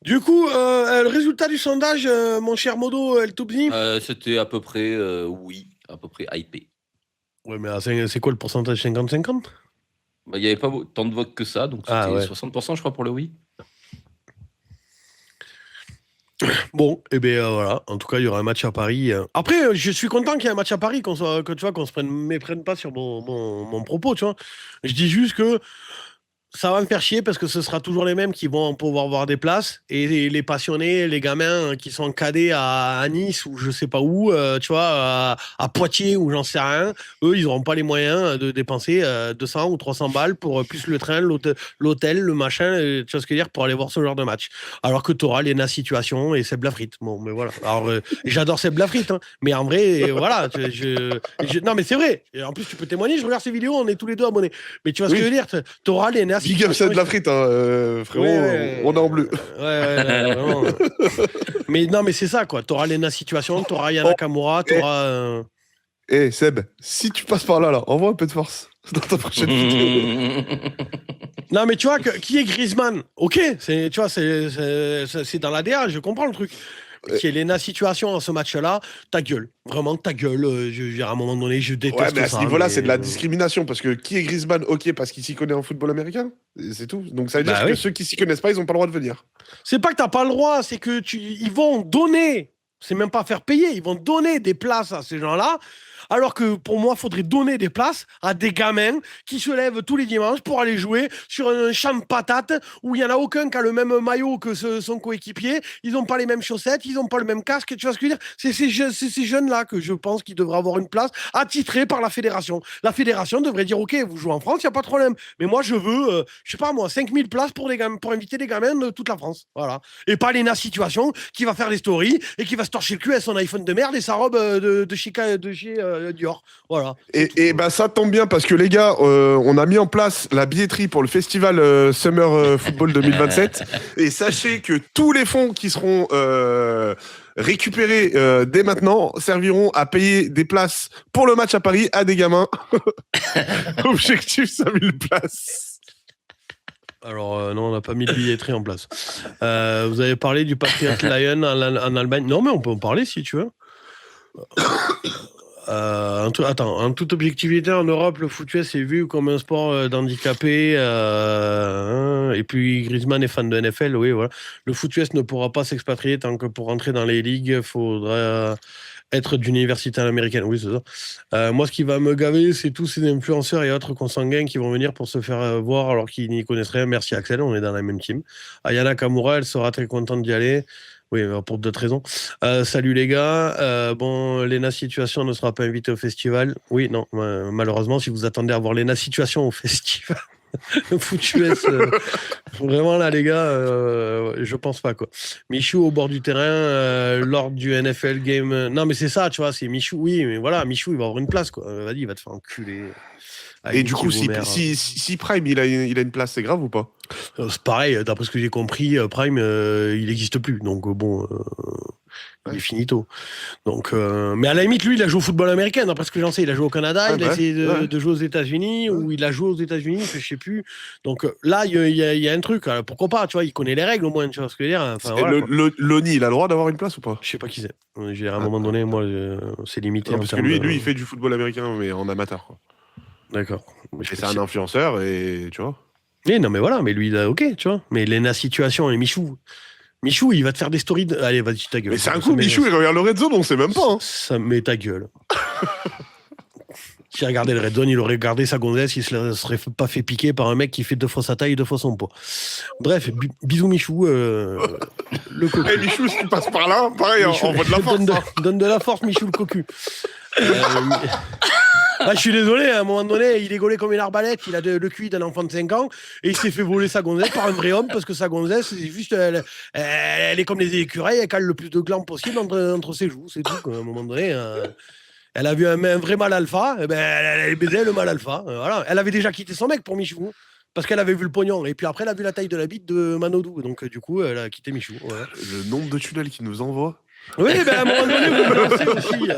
Du coup, le résultat du sondage, mon cher Modo El Toubzi. C'était à peu près, oui, à peu près hypé. Ouais, mais c'est quoi le pourcentage 50-50 ? Il n'y avait pas tant de votes que ça, donc c'était 60% je crois pour le oui. Bon, et bien voilà, en tout cas il y aura un match à Paris. Après, je suis content qu'il y ait un match à Paris, qu'on se méprenne pas sur mon propos, tu vois. Je dis juste que ça va me faire chier parce que ce sera toujours les mêmes qui vont pouvoir voir des places et les passionnés, les gamins qui sont cadets à Nice ou je sais pas où, tu vois, à Poitiers ou j'en sais rien, eux ils n'auront pas les moyens de dépenser 200 ou 300 balles pour plus le train, l'hôtel, le machin, tu vois ce que je veux dire, pour aller voir ce genre de match. Alors que tu auras Léna Situation et Seb Lafrite. Bon, mais voilà. Alors j'adore Seb Lafrite, hein, mais en vrai, voilà, non mais c'est vrai. Et en plus tu peux témoigner, je regarde ces vidéos, on est tous les deux abonnés. Mais tu vois ce que je veux dire, tu auras Léna. Big up, c'est de la frite, hein, frérot. Ouais, on est en bleu. Vraiment. Mais non, mais c'est ça, quoi. T'auras Lena Situation, t'auras Yana Kamura, t'auras. Seb, si tu passes par là, envoie un peu de force dans ta prochaine vidéo. Non, mais tu vois, qui est Griezmann ? Ok, tu vois, c'est dans l'ADA, je comprends le truc. Qui est Lena Situation dans ce match-là, ta gueule. Vraiment, ta gueule. À un moment donné, je déteste ça. Ouais, mais à ce niveau-là, c'est de la discrimination. Parce que qui est Griezmann ? Ok, parce qu'il s'y connaît en football américain. C'est tout. Donc ça veut dire que ceux qui s'y connaissent pas, ils ont pas le droit de venir. C'est pas que t'as pas le droit, c'est que ils vont donner. C'est même pas faire payer. Ils vont donner des places à ces gens-là. Alors que pour moi, il faudrait donner des places à des gamins qui se lèvent tous les dimanches pour aller jouer sur un champ de patates où il n'y en a aucun qui a le même maillot que son coéquipier. Ils n'ont pas les mêmes chaussettes, ils n'ont pas le même casque. Tu vois ce que je veux dire ? C'est ces jeunes-là que je pense qu'ils devraient avoir une place attitrée par la fédération. La fédération devrait dire, OK, vous jouez en France, il n'y a pas de problème. Mais moi, je veux, je sais pas moi, 5000 places pour inviter des gamins de toute la France. Voilà. Et pas Lena Situation qui va faire des stories et qui va se torcher le cul avec son iPhone de merde et sa robe de chez Dior. Voilà. Et bah ça tombe bien parce que les gars, on a mis en place la billetterie pour le festival Summer Football 2027 et sachez que tous les fonds qui seront récupérés dès maintenant serviront à payer des places pour le match à Paris à des gamins. Objectif 5000 places. Alors non, on n'a pas mis de billetterie en place. Vous avez parlé du Patriot Lion en Allemagne. Non, mais on peut en parler si tu veux. En toute objectivité, en Europe, le foot US est vu comme un sport d'handicapés. Et puis Griezmann est fan de NFL, oui, voilà. Le foot US ne pourra pas s'expatrier tant que pour rentrer dans les ligues, il faudra être d'une université américaine. Oui, c'est ça. Moi, ce qui va me gaver, c'est tous ces influenceurs et autres consanguins qui vont venir pour se faire voir alors qu'ils n'y connaissent rien. Merci Axel, on est dans la même team. Ayana Kamura, elle sera très contente d'y aller. Oui, pour d'autres raisons. Salut les gars. Bon, Lena Situation ne sera pas invitée au festival. Oui, non, malheureusement, si vous attendez à voir Lena Situation au festival, foot US, vraiment là, les gars, je pense pas, quoi. Michou au bord du terrain, lors du NFL game. Non, mais c'est ça, tu vois, c'est Michou, oui, mais voilà, Michou, il va avoir une place, quoi. Vas-y, il va te faire enculer. Et du coup, si Prime, il a une place, c'est grave ou pas ? C'est pareil, d'après ce que j'ai compris, Prime, il n'existe plus. Donc, bon, il est finito. Donc, mais à la limite, lui, il a joué au football américain. D'après ce que j'en sais, il a joué au Canada, il a essayé de jouer aux États-Unis, ou il a joué aux États-Unis, je sais plus. Donc là, il y a un truc. Alors, pourquoi pas, tu vois, il connaît les règles au moins, tu vois ce que je veux dire. Enfin, voilà, Loni, il a le droit d'avoir une place ou pas ? Je sais pas qui c'est. À un moment donné, moi, c'est limité. Non, parce que lui, il fait du football américain, mais en amateur, quoi. D'accord. Et c'est un influenceur, et tu vois. Oui, non, mais voilà, mais lui, ok, tu vois. Mais Lena Situation et Michou, il va te faire des stories. Allez, vas-y, ta gueule. Mais c'est un coup, Michou, il regarde le Red Zone, on sait même pas. Hein. Ça met ta gueule. S'il regardait le Red Zone, il aurait gardé sa gonzesse, il se serait pas fait piquer par un mec qui fait 2 fois sa taille et 2 fois son poids. Bref, bisous Michou. Le cocu. Hey, Michou, si tu passes par là, pareil, Michou, envoie de la force. Donne de la force, Michou le cocu. Ah, je suis désolé, à un moment donné, il est gaulé comme une arbalète, il a le QI d'un enfant de 5 ans, et il s'est fait voler sa gonzesse par un vrai homme, parce que sa gonzesse, c'est juste, elle est comme les écureuils, elle cale le plus de glands possible entre ses joues, c'est tout, quoi. À un moment donné, elle a vu un vrai mâle alpha, et ben, elle baisait le mâle alpha, voilà. Elle avait déjà quitté son mec pour Michou, parce qu'elle avait vu le pognon, et puis après, elle a vu la taille de la bite de Manodou, donc du coup, elle a quitté Michou. Voilà. Le nombre de tunnels qu'il nous envoie. Oui, ben à un moment donné, vous me lancez aussi.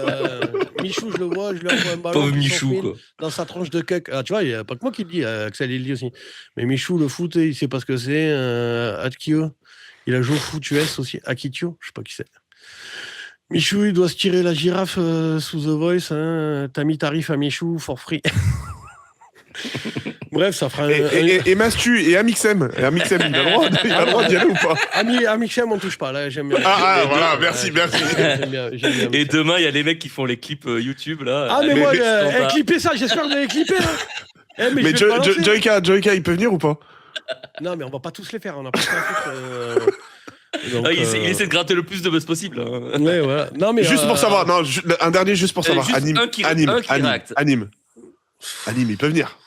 Michou, je le vois, je lui envoie un ballon. Pauvre Michou, quoi. Dans sa tranche de cuck. Ah, tu vois, il n'y a pas que moi qui le dis, Axel, il le dit aussi. Mais Michou, le foot, il sait pas ce que c'est. Akio, il a joué au foot US aussi. Akitio, je sais pas qui c'est. Michou, il doit se tirer la girafe sous The Voice. Hein. T'as mis tarif à Michou for free. Bref, ça fera Et Mastu et Amixem. Et Amixem, il a le droit d'y aller ou pas? Amixem, on touche pas. Là, j'aime bien. Voilà, merci. J'aime bien Et demain, il y a les mecs qui font les clips YouTube, là. Ah, mais moi, clipper ça, j'espère que vous allez clipper. Hein. Mais Joyka, il peut venir ou pas? Non, mais on va pas tous les faire. On a pas Donc, il essaie de gratter le plus de buzz possible. Hein. Ouais, voilà. Non, mais juste pour savoir, un dernier juste pour savoir. Juste Anime, il peut venir.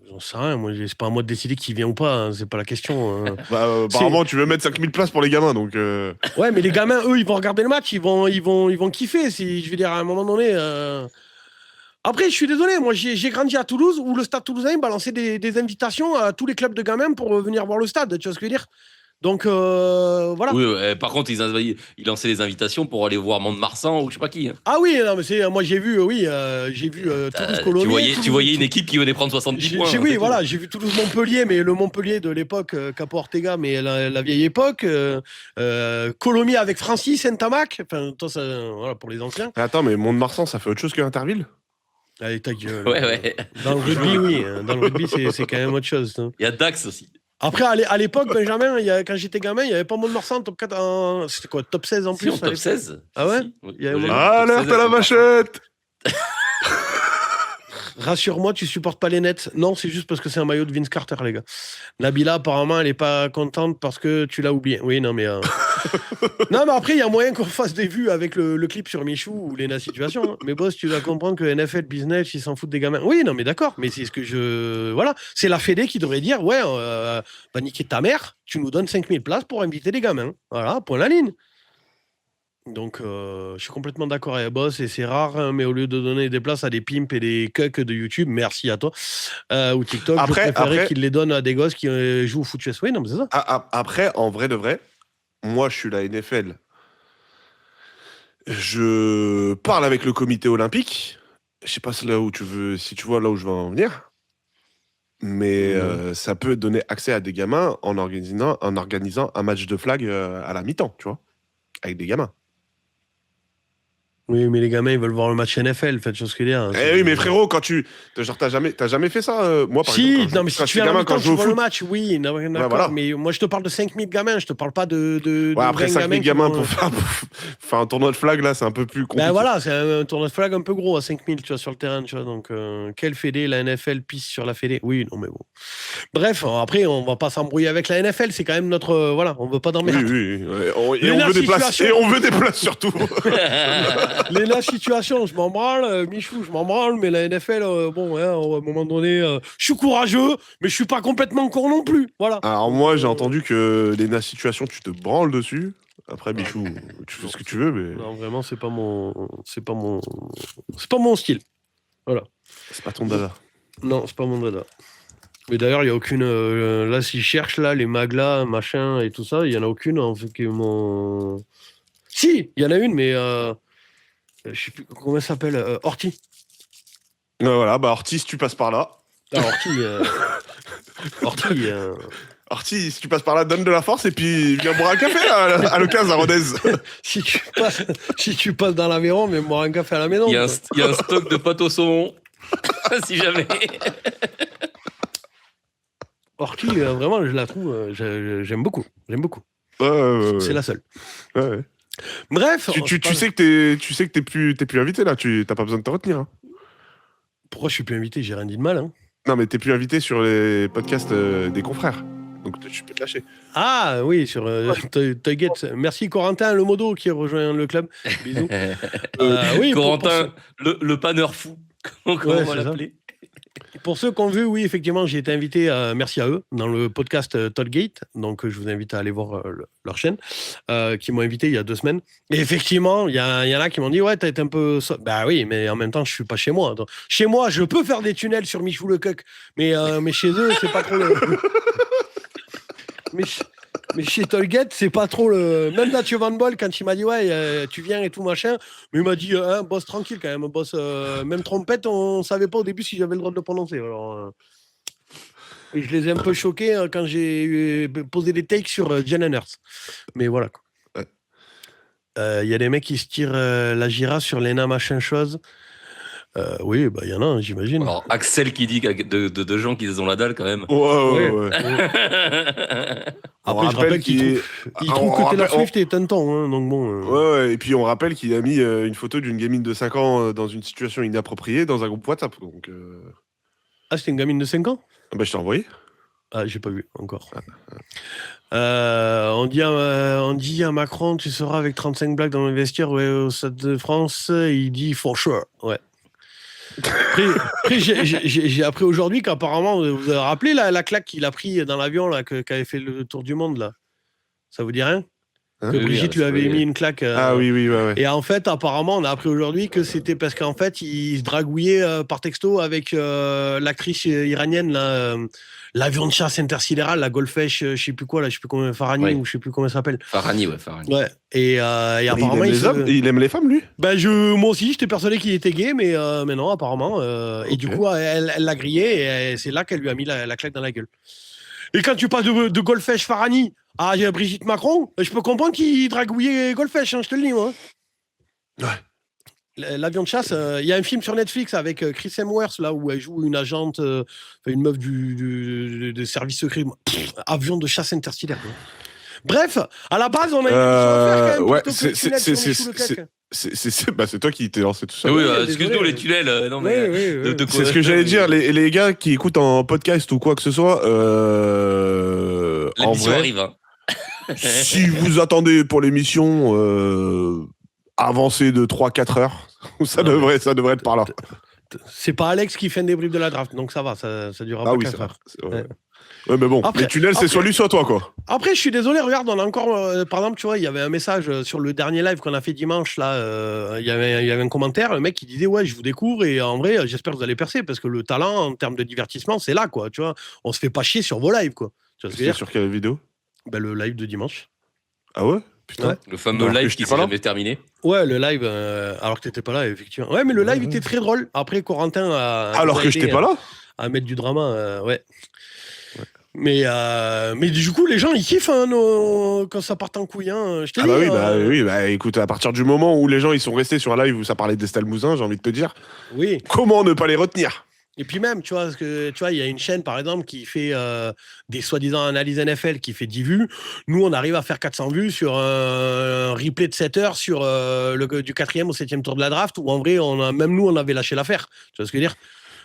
J'en sais rien, moi, c'est pas à moi de décider qui vient ou pas, hein, c'est pas la question. Hein. Apparemment, tu veux mettre 5000 places pour les gamins, donc. Ouais, mais les gamins, eux, ils vont regarder le match, ils vont kiffer. Je veux dire, à un moment donné. Après, je suis désolé, moi, j'ai grandi à Toulouse où le Stade Toulousain balançait des invitations à tous les clubs de gamins pour venir voir le stade, tu vois ce que je veux dire? Donc, voilà. Oui, par contre, ils lançaient des invitations pour aller voir Mont-de-Marsan ou je sais pas qui. Hein. Ah oui, non, mais moi j'ai vu, Toulouse-Colomiers. Tu voyais une équipe qui venait prendre 70 points. Oui, voilà, j'ai vu Toulouse-Montpellier, mais le Montpellier de l'époque, Capo Ortega, mais la vieille époque. Colomiers avec Francis, Saint-Amac, enfin, toi, ça, voilà, pour les anciens. Attends, mais Mont-de-Marsan, ça fait autre chose que Interville? Allez, ta gueule. Ouais. Dans le rugby, oui. Dans le rugby, c'est quand même autre chose. Hein. Il y a Dax aussi. Après, à l'époque, Benjamin, quand j'étais gamin, il n'y avait pas Mont-de-Marsan, top 4, c'était quoi, top 16 en plus? Si, top 16. Ah ouais? Si. Alerte à la vachette! Rassure-moi, tu supportes pas les Nets. Non, c'est juste parce que c'est un maillot de Vince Carter, les gars. Nabila, apparemment, elle est pas contente parce que tu l'as oublié. Oui, non, mais... non, mais après, il y a moyen qu'on fasse des vues avec le clip sur Michou ou Lena Situation. Hein. Mais boss, tu dois comprendre que NFL Business, ils s'en foutent des gamins. Oui, non, mais d'accord. Mais c'est ce que je... Voilà. C'est la Fédé qui devrait dire, ouais, va niquer ta mère, tu nous donnes 5000 places pour inviter les gamins. Voilà, point la ligne. Donc, je suis complètement d'accord avec Boss et c'est rare, hein, mais au lieu de donner des places à des pimps et des cucks de YouTube, merci à toi, ou TikTok, je préférais qu'ils les donnent à des gosses qui jouent au foot US. Oui, non, mais c'est ça. Après, en vrai de vrai, moi, je suis la NFL. Je parle avec le comité olympique. Je sais pas si tu vois là où je veux en venir. Mais ça peut donner accès à des gamins en organisant un match de flag à la mi-temps, tu vois, avec des gamins. Oui, mais les gamins, ils veulent voir le match NFL, faites chose qu'il y a. Hein, oui, mais frérot, quand t'as jamais fait ça, moi, par exemple. Non, mais si tu viens gamin, quand je vois le match, oui, d'accord, voilà. mais moi, je te parle de 5000 gamins, je te parle pas de après 5000 gamins pour faire un tournoi de flag, là, c'est un peu plus compliqué. Ben voilà, c'est un tournoi de flag un peu gros à 5000, tu vois, sur le terrain, tu vois, donc, quelle fédé, la NFL pisse sur la fédé? Oui, non, mais bon. Bref, après, on va pas s'embrouiller avec la NFL, c'est quand même notre, voilà, on veut pas dormir. Oui, et on veut des places, et on veut des places surtout. La situation, je m'en branle, Michou, je m'en branle, mais la NFL, bon, hein, à un moment donné, je suis courageux, mais je suis pas complètement con non plus, voilà. Alors moi, j'ai entendu que les situations, tu te branles dessus. Après, Michou, tu fais ce que tu veux, mais... Non, vraiment, c'est pas mon style, voilà. C'est pas ton dada. Non, c'est pas mon dada. Mais d'ailleurs, il y a aucune, là, s'ils cherchent, là, les maglas, machin, et tout ça, il y en a aucune, en fait, qui m'ont... Si, il y en a une, mais... je sais plus comment elle s'appelle, Orti. Voilà, bah Orti, si tu passes par là. Ah, Orti. Orti, si tu passes par là, donne de la force et puis viens boire un café là, à l'occasion à Rodez. si tu passes dans l'Aveyron, viens boire un café à la maison. Il y a un stock de pâtes au saumon, si jamais. Orti, vraiment, je la trouve, j'aime beaucoup. Ouais. C'est la seule. Ouais. Bref. Tu sais que t'es plus invité là, t'as pas besoin de te retenir. Hein. Pourquoi je suis plus invité? J'ai rien dit de mal. Hein. Non, mais t'es plus invité sur les podcasts des confrères. Donc tu peux te lâcher. Ah oui, sur Tugget. Merci Corentin, le modo qui rejoint le club. Bisous. Oui, Corentin, le panneur fou. Comment on va l'appeler? Pour ceux qui ont vu, oui, effectivement, j'ai été invité, merci à eux, dans le podcast Tollgate. Donc, je vous invite à aller voir leur chaîne, qui m'ont invité il y a 2 semaines. Et effectivement, il y en a qui m'ont dit, ouais, t'as été un peu... Bah oui, mais en même temps, je suis pas chez moi. Donc, chez moi, je peux faire des tunnels sur Michou le Cuck, mais chez eux, c'est pas trop le... Mais chez Tollgate, c'est pas trop le... Même Mathieu Van Boll, quand il m'a dit, ouais, tu viens et tout, machin, mais il m'a dit, boss tranquille quand même, boss, même trompette, on savait pas au début si j'avais le droit de le prononcer. Alors, et je les ai un peu choqués quand j'ai posé des takes sur Jen Earth. Mais voilà. Il y a des mecs qui se tirent la gira sur Lena machin chose. Oui, bah il y en a, j'imagine. Alors, Axel qui dit de gens qui ont la dalle quand même. Ouais. Après, je rappelle qu'il trouve que Taylor Swift est tentant, hein, donc bon. Ouais, et puis on rappelle qu'il a mis une photo d'une gamine de 5 ans dans une situation inappropriée dans un groupe WhatsApp. Donc, Ah, c'était une gamine de 5 ans? bah, je t'ai envoyé. Ah, j'ai pas vu encore. On dit à Macron, tu seras avec 35 blagues dans le vestiaire au Stade de France. Il dit for sure. Ouais. Après, j'ai appris aujourd'hui qu'apparemment, vous avez rappelé la claque qu'il a pris dans l'avion là, qu'avait fait le tour du monde là. Ça vous dit rien? Que Brigitte lui avait mis une claque. Ah oui, ouais. Et en fait, apparemment, on a appris aujourd'hui que c'était parce qu'en fait, il se dragouillait par texto avec l'actrice iranienne, là, l'avion de chasse intersidéral, la Golfech, je sais plus quoi, là, je sais plus comment, Farhani, ou je sais plus comment elle s'appelle. Farhani. Ouais. Et apparemment, il aime les femmes, lui. Ben moi aussi, j'étais persuadé qu'il était gay, mais non, apparemment. Et du coup, elle l'a grillé, et c'est là qu'elle lui a mis la claque dans la gueule. Et quand tu passes de Golfech Farhani à Brigitte Macron, je peux comprendre qu'il dragouillait Golfech, hein, je te le dis, moi. Ouais. L'avion de chasse, il y a un film sur Netflix avec Chris Hemsworth, là, où elle joue une agente, une meuf de service secret. Avion de chasse interstellaire. Bref, à la base, on a une émission à faire quand même. Ouais, c'est toi qui t'es lancé tout seul. Oui, excuse-nous les tunnels. Non, mais c'est ce que j'allais dire, les gars qui écoutent en podcast ou quoi que ce soit. L'émission arrive. Hein. Si vous attendez pour l'émission avancée de 3-4 heures, ça devrait être par là. C'est pas Alex qui fait un débrief de la draft, donc ça va, ça durera pas 4 heures. Ouais, mais bon, après, les tunnels, c'est soit lui, soit toi, quoi. Après, je suis désolé, regarde, on a encore... par exemple, tu vois, il y avait un message sur le dernier live qu'on a fait dimanche, là, il y avait un commentaire, le mec qui disait, ouais, je vous découvre, et en vrai, j'espère que vous allez percer, parce que le talent, en termes de divertissement, c'est là, quoi, tu vois. On se fait pas chier sur vos lives, quoi. Tu vois ce que je veux dire ? Sur quelle vidéo ? Ben, le live de dimanche. Ah ouais ? Putain. Ouais. Le fameux live qui s'est jamais terminé. Ouais, le live, alors que t'étais pas là, effectivement. Ouais, mais le live était très drôle. Après, Corentin a... Alors que j'étais pas là ? À mettre du drama, ouais. Mais du coup, les gens, ils kiffent hein, quand ça part en couille. Hein. Je t'ai dit, oui, écoute, à partir du moment où les gens ils sont restés sur un live où ça parlait d'Estelle Mouzin, j'ai envie de te dire, oui. Comment ne pas les retenir ? Et puis même, tu vois, il y a une chaîne, par exemple, qui fait des soi-disant analyses NFL, qui fait 10 vues. Nous, on arrive à faire 400 vues sur un replay de 7 heures sur du 4e au 7e tour de la draft, où en vrai, même nous, on avait lâché l'affaire. Tu vois ce que je veux dire ?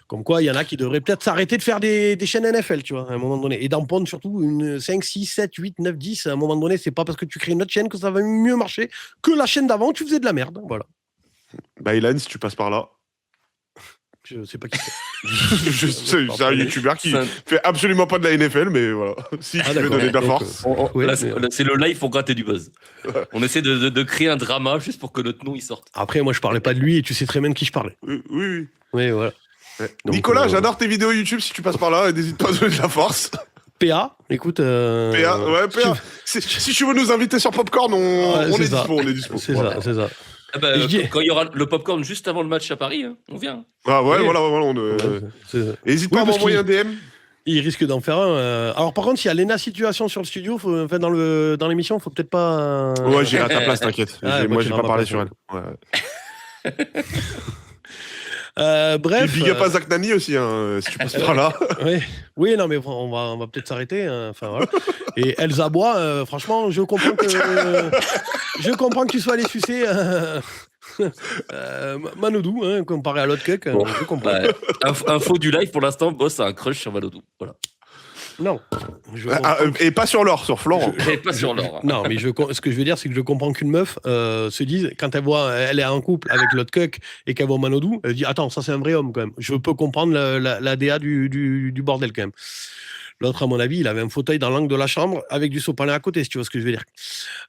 Comme quoi, il y en a qui devraient peut-être s'arrêter de faire des chaînes NFL, tu vois, à un moment donné. Et d'en prendre surtout une 5, 6, 7, 8, 9, 10. À un moment donné, c'est pas parce que tu crées une autre chaîne que ça va mieux marcher que la chaîne d'avant où tu faisais de la merde. Voilà. Bah, Ilan, si tu passes par là. Je sais pas qui c'est. C'est un youtubeur qui fait absolument pas de la NFL, mais voilà. Si tu veux donner de la force. Là, c'est le live pour gratter du buzz. On essaie de créer un drama juste pour que notre nom il sorte. Après, moi, je parlais pas de lui et tu sais très bien de qui je parlais. Oui. Oui, voilà. Donc, Nicolas, j'adore tes vidéos YouTube si tu passes par là, n'hésite pas à donner de la force. PA, écoute. PA. Si tu veux nous inviter sur Popcorn, on est dispo. C'est ça. Ah bah, quand il y aura le popcorn juste avant le match à Paris, hein, on vient. Ah ouais, voilà. N'hésite pas à m'envoyer un DM. Il risque d'en faire un. Alors par contre, s'il y a Lena situation sur le studio, dans l'émission, faut peut-être pas. Ouais, j'irai à ta place, t'inquiète. Moi, j'ai pas parlé sur elle. Ouais. Bref. Et big up à Zach Nani aussi, si tu passes par là. Oui, non, mais on va peut-être s'arrêter. Enfin voilà. Et Elsa Bois, franchement, je comprends que tu sois allé sucer Manodou, comparé à l'autre cuck. Bon, info du live pour l'instant, Boss a un crush sur Manodou. Voilà. Non. Et pas sur l'or, sur Florent. Et pas sur l'or. Non, mais ce que je veux dire, c'est que je comprends qu'une meuf se dise, quand elle est en couple avec l'autre cuck et qu'elle voit Manodou, elle dit attends, ça c'est un vrai homme quand même. Je peux comprendre la DA du bordel quand même. L'autre, à mon avis, il avait un fauteuil dans l'angle de la chambre avec du sopalin à côté, si tu vois ce que je veux dire.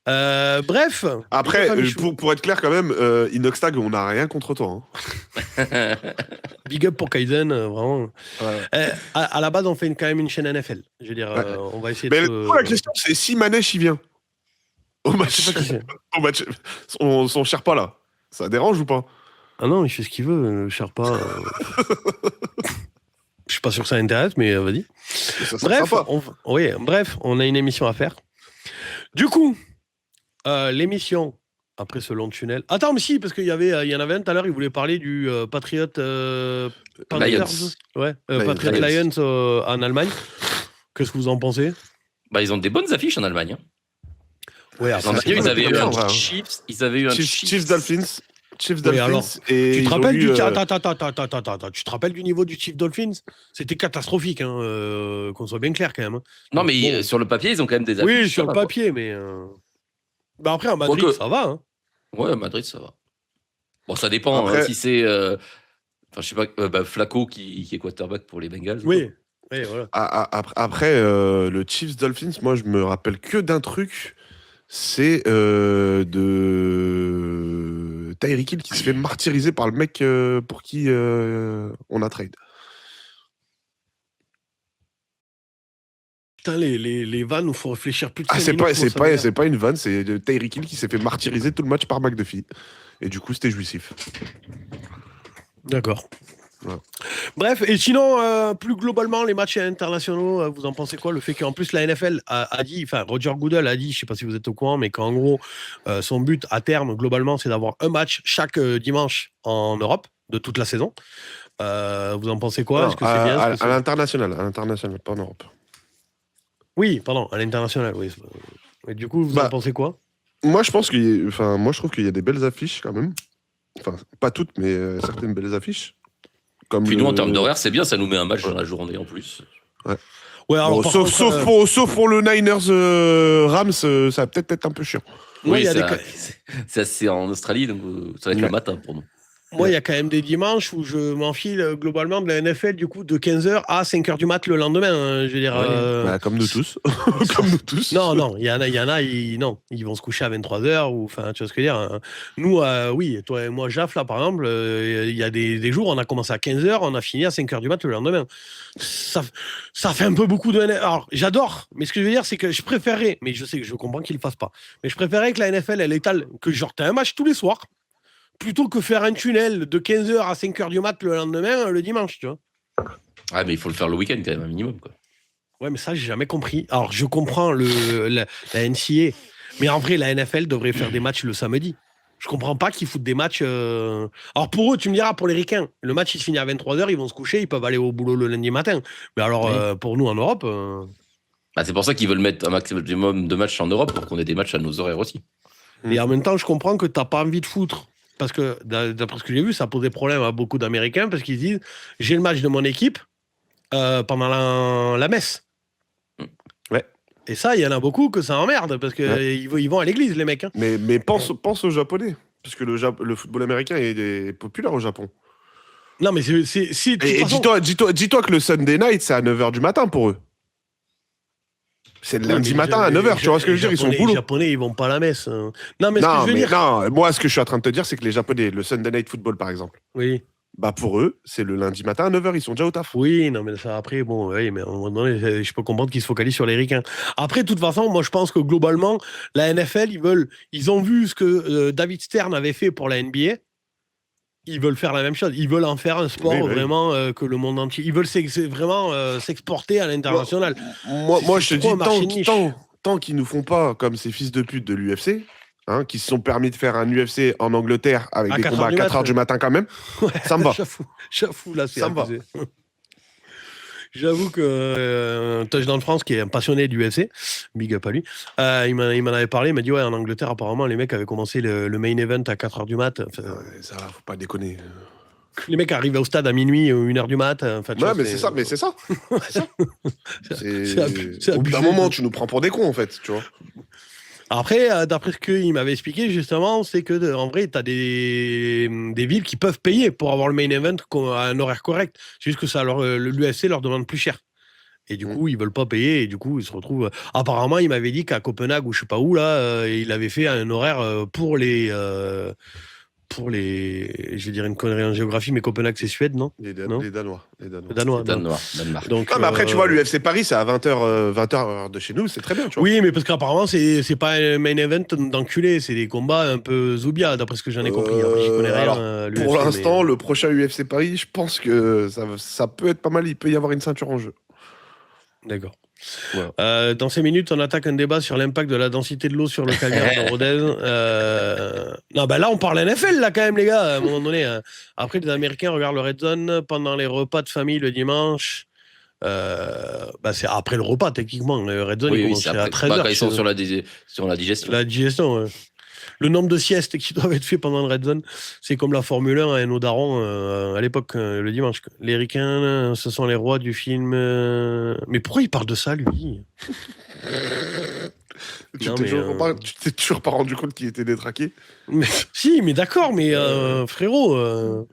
Bref. Après, pour être clair quand même, Inoxtag, on n'a rien contre toi. Hein. Big up pour Kaizen, vraiment. Ouais. À la base, on fait quand même une chaîne NFL. Je veux dire, on va essayer de... la question, c'est si Manèche, il vient au match, son Sherpa là, ça dérange ou pas? Ah non, il fait ce qu'il veut, le Sherpa. Je suis pas sûr que ça intéresse, mais vas-y. Bref, on a une émission à faire. Du coup, l'émission, après ce long tunnel... Attends, mais si, parce qu'il y en avait un tout à l'heure, il voulait parler du Patriot Lions. Ouais, Patriot Lions en Allemagne. Qu'est-ce que vous en pensez? Ils ont des bonnes affiches en Allemagne. Ouais, ils avaient eu un Chiefs, Chiefs Dolphins. Chiefs oui, Dolphins. alors, et tu te rappelles Attends, tu te rappelles du niveau du Chiefs Dolphins? C'était catastrophique, hein, qu'on soit bien clair quand même. Hein. Non, mais sur le papier, ils ont quand même des affiches. Oui, sur le papier, mais... Bah après, à Madrid, ça va. Hein. Ouais, à Madrid, ça va. Bon, ça dépend. Après... si c'est... Enfin, je sais pas, Flacco qui est quarterback pour les Bengals. Oui, voilà. Après, le Chiefs Dolphins, moi, je me rappelle que d'un truc... C'est de Tyreek Hill qui se fait martyriser par le mec pour qui on a trade. Putain, les vannes, il faut réfléchir plus de 5 c'est pas une vanne, c'est Tyreek Hill qui s'est fait martyriser tout le match par McDuffie. Et du coup, c'était jouissif. D'accord. Ouais. Bref, et sinon, plus globalement, les matchs internationaux, vous en pensez quoi? Le fait qu'en plus la NFL a dit, enfin Roger Goodell a dit, je sais pas si vous êtes au courant, mais qu'en gros, son but à terme, globalement, c'est d'avoir un match chaque dimanche en Europe de toute la saison. Vous en pensez quoi? Est-ce que c'est bien? À l'international, pas en Europe. Oui, pardon, à l'international, oui. Et du coup, vous en pensez quoi? Moi, je trouve qu'il y a des belles affiches quand même. Enfin, pas toutes, mais certaines belles affiches. Puis nous, en termes d'horaire, c'est bien, ça nous met un match dans la journée en plus. Ouais, alors, sauf pour le Niners Rams, ça va peut-être être un peu chiant. Oui, c'est en Australie, donc ça va être le matin pour nous. Moi, il y a quand même des dimanches où je m'enfile globalement de la NFL, du coup, de 15h à 5h du mat le lendemain. Hein, je veux dire. Comme nous tous. Comme nous tous. Non, il y en a, ils vont se coucher à 23h, ou, enfin, tu vois ce que je veux dire. Hein. Nous, oui, toi et moi, Jaf, là, par exemple, il y a des jours, on a commencé à 15h, on a fini à 5h du mat le lendemain. Ça fait un peu beaucoup de NFL. Alors, j'adore, mais ce que je veux dire, c'est que je préférerais, mais je sais que je comprends qu'ils le fassent pas, mais je préférerais que la NFL, elle étale, que genre, t'as un match tous les soirs, plutôt que faire un tunnel de 15h à 5h du mat le lendemain, le dimanche, tu vois. Ah, mais il faut le faire le week-end quand même, un minimum, quoi. Ouais, mais ça, j'ai jamais compris. Alors, je comprends la NCA, mais en vrai, la NFL devrait faire des matchs le samedi. Je comprends pas qu'ils foutent des matchs... Alors, pour eux, tu me diras, pour les ricains, le match, il se finit à 23h, ils vont se coucher, ils peuvent aller au boulot le lundi matin. Mais alors, pour nous, en Europe... c'est pour ça qu'ils veulent mettre un maximum de matchs en Europe, pour qu'on ait des matchs à nos horaires aussi. Et en même temps, je comprends que t'as pas envie de foutre. Parce que, d'après ce que j'ai vu, ça posait problème à beaucoup d'Américains, parce qu'ils disent, j'ai le match de mon équipe pendant la messe. Ouais. Et ça, il y en a beaucoup que ça emmerde, parce qu'ils vont à l'église, les mecs. Hein. Mais pense aux Japonais, parce que le football américain est populaire au Japon. Non, mais c'est et dis-toi que le Sunday night, c'est à 9h du matin pour eux. C'est le lundi matin à 9h, tu vois ce que je veux dire? Ils sont au boulot. Les Japonais, ils vont pas à la messe. Hein. Non, mais ce que je veux dire... Non, moi, ce que je suis en train de te dire, c'est que les Japonais, le Sunday Night Football, par exemple, oui. Bah pour eux, c'est le lundi matin à 9h, ils sont déjà au taf. Oui, non, mais ça, après, bon, oui, mais à un moment donné, je peux comprendre qu'ils se focalisent sur les ricains. Après, de toute façon, moi, je pense que globalement, la NFL, ils ont vu ce que David Stern avait fait pour la NBA. Ils veulent faire la même chose. Ils veulent en faire un sport vraiment que le monde entier. Ils veulent vraiment s'exporter à l'international. Moi je te dis, tant qu'ils nous font pas comme ces fils de pute de l'UFC, qui se sont permis de faire un UFC en Angleterre avec des combats à 4h du matin quand même, ça me va. J'avoue, là, c'est ça me va. J'avoue que Touchdown France, qui est un passionné du UFC, big up à lui, il m'en avait parlé, il m'a dit ouais, en Angleterre, apparemment, les mecs avaient commencé le main event à 4h du mat. Ça va, faut pas déconner. Les mecs arrivent au stade à minuit ou 1h du mat. Enfin, Ouais, mais c'est ça. C'est ça. C'est Au bout d'un abusé. moment, tu nous prends pour des cons, en fait, tu vois. Après, d'après ce qu'il m'avait expliqué, justement, c'est que en vrai, tu as des villes qui peuvent payer pour avoir le main event à un horaire correct. C'est juste que ça l'UFC leur demande plus cher. Et du coup, ils veulent pas payer. Et du coup, ils se retrouvent. Apparemment, il m'avait dit qu'à Copenhague ou je sais pas où, là, il avait fait un horaire pour les. Je vais dire une connerie en géographie, mais Copenhague, c'est Suède, non? Les Non Danois. Danois. Danemark. Donc, Ah, mais après, tu vois, l'UFC Paris, c'est à 20h de chez nous, c'est très bien, tu vois. oui, mais parce qu'apparemment, c'est pas un main event d'enculé, c'est des combats un peu Zoubia, d'après ce que j'en ai compris. Après, j'y connais rien. Alors, l'UFC, pour l'instant, mais- le prochain UFC Paris, je pense que ça peut être pas mal. Il peut y avoir une ceinture en jeu. D'accord. Voilà. Dans ces minutes, on attaque un débat sur l'impact de la densité de l'eau sur le calcaire de Rodez. Non, ben là, on parle NFL, là, quand même, les gars, à un moment donné. Après, les Américains regardent le Red Zone pendant les repas de famille le dimanche. C'est après le repas, techniquement. Le Red Zone, il commence à 13h. Quand ils sont sur la digestion. La digestion, ouais. Le nombre de siestes qui doivent être faits pendant le Red Zone, c'est comme la Formule 1 à nos darons à l'époque, le dimanche. Les ricains, ce sont les rois du film. Mais pourquoi il parle de ça, lui? Tu t'es toujours pas rendu compte qu'il était détraqué? Si, mais d'accord, mais frérot.